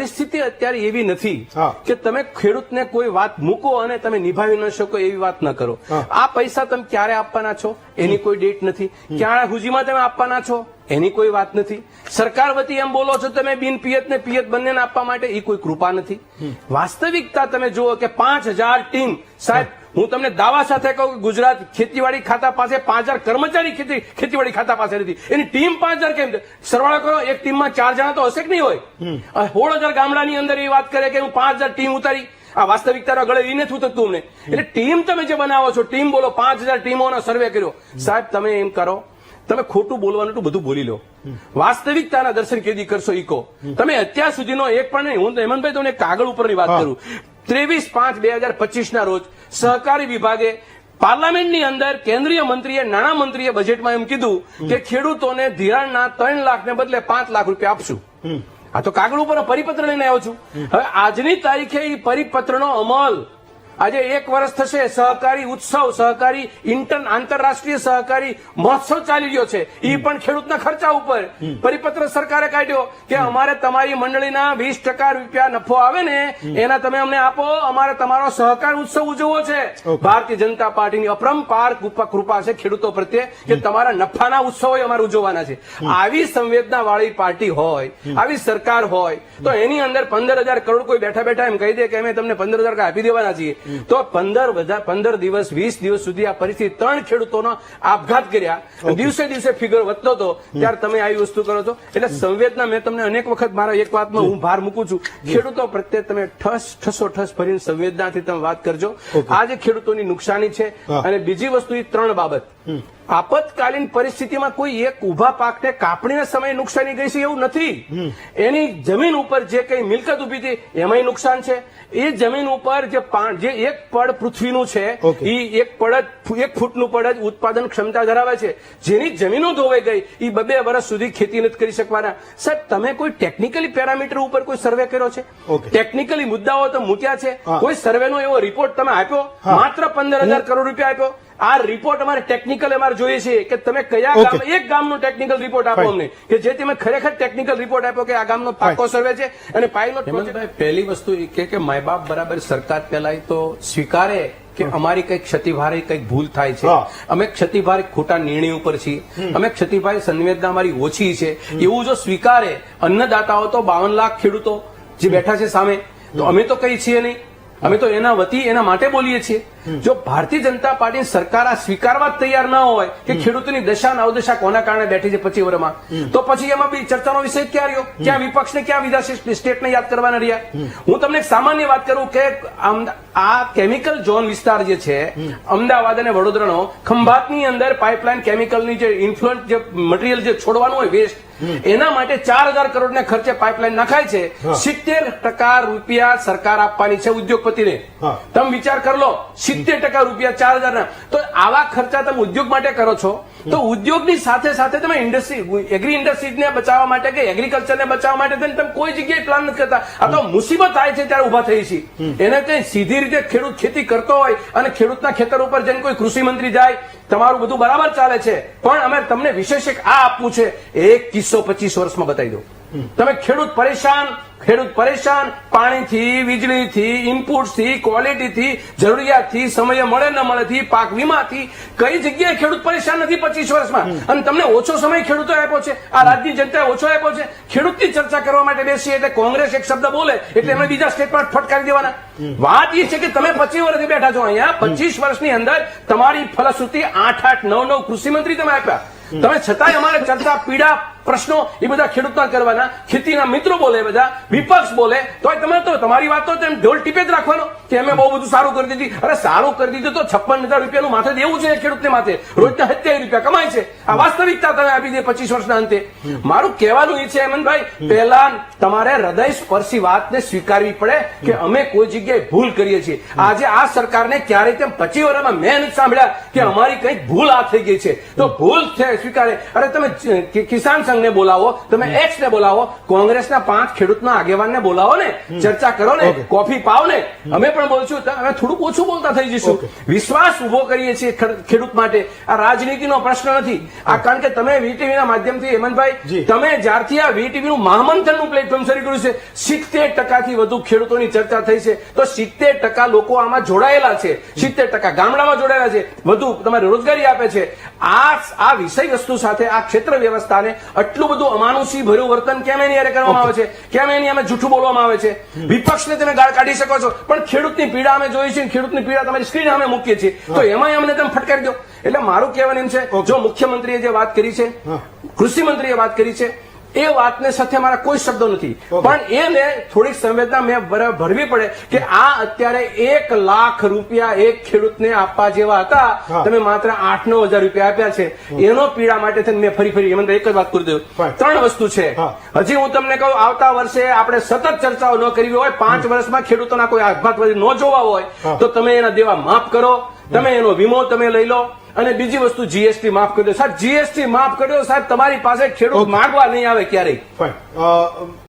પરિસ્થિતિ અત્યારે એવી નથી કે તમે ખેડૂતને કોઈ વાત મૂકો અને તમે નિભાવી ન શકો એવી વાત ન કરો. આ પૈસા તમે ક્યારે આપવાના છો એની કોઈ ડેટ નથી. ક્યારે હુજીમાં તમે આપવાના છો એની કોઈ વાત નથી. સરકાર વતી એમ બોલો છો તમે બિન પિયત ને પિયત બંનેને આપવા માટે, એ કોઈ કૃપા નથી. વાસ્તવિકતા તમે જુઓ કે 5000 ટીમ, સાહેબ હું તમને દાવા સાથે કહું કે ગુજરાત ખેતીવાડી ખાતા પાસે 5000 કર્મચારી ખેતીવાડી ખાતા પાસે નથી. એની ટીમ 5000 કેમ? સરવાળો કરો, એક ટીમમાં 4 જણા તો હશે કે નહીં હોય? 16000 ગામડાની અંદર એ વાત કરે કે હું 5000 ટીમ ઉતારી. આ વાસ્તવિકતા ગળે એ નથી ઉતરતું અમને. એટલે ટીમ તમે જે બનાવો છો, ટીમ બોલો 5000 ટીમોનો સર્વે કર્યો. સાહેબ તમે એમ કરો, તમે ખોટું બોલવાનું તો બધું બોલી લો. વાસ્તવિકતાના દર્શન કેદી કરશો ઈ કહો. તમે અત્યાર સુધીનો એક પણ નહીં. હું હેમંતભાઈ તમને કાગળ ઉપરની વાત કરું. 23/5/2025 ના રોજ સહકારી વિભાગે પાર્લામેન્ટની અંદર કેન્દ્રીય મંત્રીએ, નાણામંત્રીએ બજેટમાં એમ કીધું કે ખેડૂતોને ધિરાણના 3 લાખ ને બદલે 5 લાખ રૂપિયા આપશું. આ તો કાગળ ઉપર પરિપત્ર લઈને આવ્યો છું. હવે આજની તારીખે એ પરિપત્રનો અમલ આજે 1 વર્ષ થશે. સહકારી ઉત્સવ, સહકારી આંતરરાષ્ટ્રીય સહકારી મહોત્સવ ચાલી રહ્યો છે. એ પણ ખેડૂતના ખર્ચા ઉપર પરિપત્ર સરકારે કાઢ્યો કે અમારે તમારી મંડળીના 20% રૂપિયા નફો આવે ને એના તમે અમને આપો. અમારે તમારો સહકાર ઉત્સવ ઉજવવો છે. ભારતીય જનતા પાર્ટીની અપરંપાર કૃપા છે ખેડૂતો પ્રત્યે કે તમારા નફાના ઉત્સવો અમારે ઉજવવાના છે. આવી સંવેદના વાળી પાર્ટી હોય, આવી સરકાર હોય તો એની અંદર 15,000 કરોડ કોઈ બેઠા બેઠા એમ કહી દે કે અમે તમને 15,000 આપી દેવાના છીએ, તો 15 દિવસ 20 દિવસ સુધી આ પરિસ્થિતિ 3 ખેડૂતોનો આપઘાત કર્યા. દિવસે દિવસે ફિગર વધતો હતો. ત્યારે તમે આવી વસ્તુ કરો છો. એટલે સંવેદના મેં તમને અનેક વખત મારા એક વાતમાં હું ભાર મૂકું છું, ખેડૂતો પ્રત્યે તમે ઠસ ભરીને સંવેદનાથી તમે વાત કરજો. આજે ખેડૂતોની નુકસાની છે. અને બીજી વસ્તુ એ 3 બાબત. આપતકાલીન પરિસ્થિતિમાં કોઈ એક ઉભા પાકને કાપણીના સમયે નુકસાની ગઈ છે એવું નથી. એની જમીન ઉપર જે કઈ મિલકત ઉભી હતી એમાંય નુકસાન છે. એ જમીન ઉપર જે એક પડ પૃથ્વીનું છે એ 1 ફૂટનું પડ જ ઉત્પાદન ક્ષમતા ધરાવે છે. જેની જમીનો ધોવાઈ ગઈ એ 2 વર્ષ સુધી ખેતી નથી કરી શકવાના. સાહેબ તમે કોઈ ટેકનિકલી પેરામીટર ઉપર કોઈ સર્વે કર્યો છે? ટેકનિકલી મુદ્દાઓ તો મૂક્યા છે. કોઈ સર્વેનો એવો રિપોર્ટ તમે આપ્યો? માત્ર 15,000 કરોડ રૂપિયા આપ્યો. આ રિપોર્ટ અમારે ટેકનિકલ અમારે જોઈએ છે કે તમે કયા ગામ, એક ગામનો ટેકનિકલ રિપોર્ટ આપો અમને કે જે તમે ખરેખર ટેકનિકલ રિપોર્ટ આપ્યો કે આ ગામનો પાકો સર્વે છે અને પાયલોટ પ્રોજેક્ટ. પહેલી વસ્તુ એ કે મા બાપ બરાબર સરકાર પહેલા તો સ્વીકારે કે અમારી કઈક ક્ષતિભારે કઈક ભૂલ થાય છે. અમે ક્ષતિભારે ખોટા નિર્ણય ઉપર છીએ. અમે ક્ષતિભારે સંવેદના અમારી ઓછી છે એવું જો સ્વીકારે. અન્નદાતાઓ તો 52 લાખ ખેડૂતો જે બેઠા છે સામે, તો અમે તો કઈ છીએ નહીં. અમે તો એના વતી એના માટે બોલીએ છીએ. જો ભારતીય જનતા પાર્ટી સરકાર આ સ્વીકારવા જ તૈયાર ન હોય કે ખેડૂતોની દશા નવદશા કોના કારણે બેઠી છે 25 વર્ષમાં, તો પછી એમાં બી ચર્ચાનો વિષય ક્યાં રહ્યો? ક્યાં વિપક્ષને, ક્યાં વિધાનસભા સ્ટેટને યાદ કરવાના રહ્યા? હું તમને એક સામાન્ય વાત કરું કે આ કેમિકલ ઝોન વિસ્તાર જે છે અમદાવાદ અને વડોદરાનો, ખંભાતની અંદર પાઇપલાઇન કેમિકલની જે ઇન્ફ્લુઅન્ટ જે મટીરિયલ જે છોડવાનું હોય વેસ્ટ, એના માટે 4,000 કરોડના ખર્ચે પાઇપલાઇન નખાય છે. 70% રૂપિયા સરકાર આપવાની છે ઉદ્યોગપતિને. તમે વિચાર કરી લો, 70% રૂપિયા 4,000 ના. તો આવા ખર્ચા તમે ઉદ્યોગ માટે કરો છો, તો ઉદ્યોગની સાથે સાથે તમે ઇન્ડસ્ટ્રી, એગ્રી ઇન્ડસ્ટ્રીઝને બચાવવા માટે કે એગ્રીકલ્ચરને બચાવવા માટે તમે કોઈ જગ્યાએ પ્લાન નથી કરતા. આ તો મુસીબત થાય છે ત્યારે ઉભા થઈ છે. એને કઈ સીધી રીતે ખેડૂત ખેતી કરતો હોય અને ખેડૂતના ખેતર ઉપર જઈને કોઈ કૃષિ મંત્રી જાય, તમારું બધું બરાબર ચાલે છે, પણ અમે તમને વિશેષ એક આ આપવું છે, એક કિસ્સો 25 વર્ષમાં બતાવી દો. તમે ખેડૂત પરેશાન પાણીથી, વીજળીથી, ઇનપુટથી, ક્વોલિટીથી, જરૂરિયાતથી, સમયે મળે ન મળેથી, પાક વીમાથી, કઈ જગ્યાએ ખેડૂત પરેશાન નથી 25 વર્ષમાં? અને તમને ઓછો સમય ખેડૂતો આપ્યો છે, આ રાજ્યની જનતાએ ઓછો આપ્યો છે. ખેડૂતની ચર્ચા કરવા માટે બેસીએ એટલે કોંગ્રેસ એક શબ્દ બોલે એટલે એમને બીજા સ્ટેટમાં ફટકારી દેવાના. વાત એ છે કે તમે 25 વર્ષથી બેઠા છો અહીંયા. 25 વર્ષની અંદર તમારી ફલશ્રુતિ 8 9 કૃષિ મંત્રી તમે આપ્યા. તમે છતાંય અમારે ચર્ચા, પીડા, પ્રશ્નો એ બધા ખેડૂતના કરવાના. ખેતીના મિત્રો બોલે, બધા વિપક્ષ બોલે, તો તમે તો તમારી વાત તો ઢોલ ટીપે જ રાખવાનો કે અમે બહુ બધું સારું કરી દીધી. અરે સારું કરી દીધું તો 56,000 રૂપિયાનું માથે દેવું છે ખેડૂતને માથે. રોજના 27 રૂપિયા કમાય છે. આ વાસ્તવિકતા તમે આપી દે 25 વર્ષના અંતે. મારું કહેવાનું એ છે હેમંતભાઈ, પહેલા તમારે હૃદય સ્પર્શી વાતને સ્વીકારવી પડે કે અમે કોઈ જગ્યાએ ભૂલ કરીએ છીએ. આજે આ સરકારને ક્યારેય તેમ 25 વર્ષમાં મેં નથી સાંભળ્યા કે અમારી કંઈક ભૂલ આ થઈ ગઈ છે. તો ભૂલ છે સ્વીકારે. અરે તમે કિસાન સંઘને બોલાવો, તમે એક્સ ને બોલાવો, કોંગ્રેસના 5 ખેડૂતના આગેવાનને બોલાવો ને, ચર્ચા કરો ને, કોફી પાવ ને, અમે પણ બોલશું, અમે થોડુંક ઓછું બોલતા થઈ જઈશું. વિશ્વાસ ઉભો કરીએ છીએ ખેડૂત માટે. આ રાજનીતિનો પ્રશ્ન નથી. આ કારણ કે તમે વીટીવીના માધ્યમથી હેમંતભાઈ, તમે જ્યારથી આ વીટીવીનું મહામંથનનું પ્લેટફોર્મ શરૂ કર્યું છે, 70% વધુ ખેડૂતોની ચર્ચા થઈ છે. તો 70% લોકો આમાં જોડાયેલા છે, 70% ગામડામાં જોડાયેલા છે, વધુ તમારે રોજગારી આપે છે. આ વિષય વસ્તુ સાથે આ ક્ષેત્ર વ્યવસ્થાને આટલું બધું અમાનુષી ભર્યું વર્તન કેમ એની હારે કરવામાં આવે છે, કેમ એની અમે જૂઠું બોલવામાં આવે છે? વિપક્ષને તમે ગાળ કાઢી શકો છો, પણ ખેડૂતની પીડા અમે જોઈ છે, ખેડૂતની પીડા તમારી સ્ક્રીન અમે મૂકીએ છીએ, તો એમાં અમને તમે ફટકારી દો. એટલે મારું કહેવાનું એમ છે, જો મુખ્યમંત્રીએ જે વાત કરી છે, કૃષિ મંત્રીએ વાત કરી છે, એ વાતને સાથે મારા કોઈ શબ્દો નથી, પણ એને થોડીક સંવેદના મેં ભરવી પડે કે આ અત્યારે 1 લાખ રૂપિયા એક ખેડૂતને આપવા જેવા હતા, તમે માત્ર 8-9 હજાર રૂપિયા આપ્યા છે. એનો પીડા માટે થઈને મેં ફરી મને એક જ વાત કરી દઉં. 3 વસ્તુ છે. હજી હું તમને કહું, આવતા વર્ષે આપણે સતત ચર્ચાઓ ન કરવી હોય, 5 વર્ષમાં ખેડૂતોના કોઈ આપઘાત ન જોવા હોય, તો તમે એના દેવા માફ કરો, તમે એનો વીમો તમે લઈ લો, અને બીજી વસ્તુ જીએસટી માફ કરી દો. સાહેબ, જીએસટી માફ કરી દો સાહેબ, તમારી પાસે ખેડૂત માંગવા નહીં આવે ક્યારેય.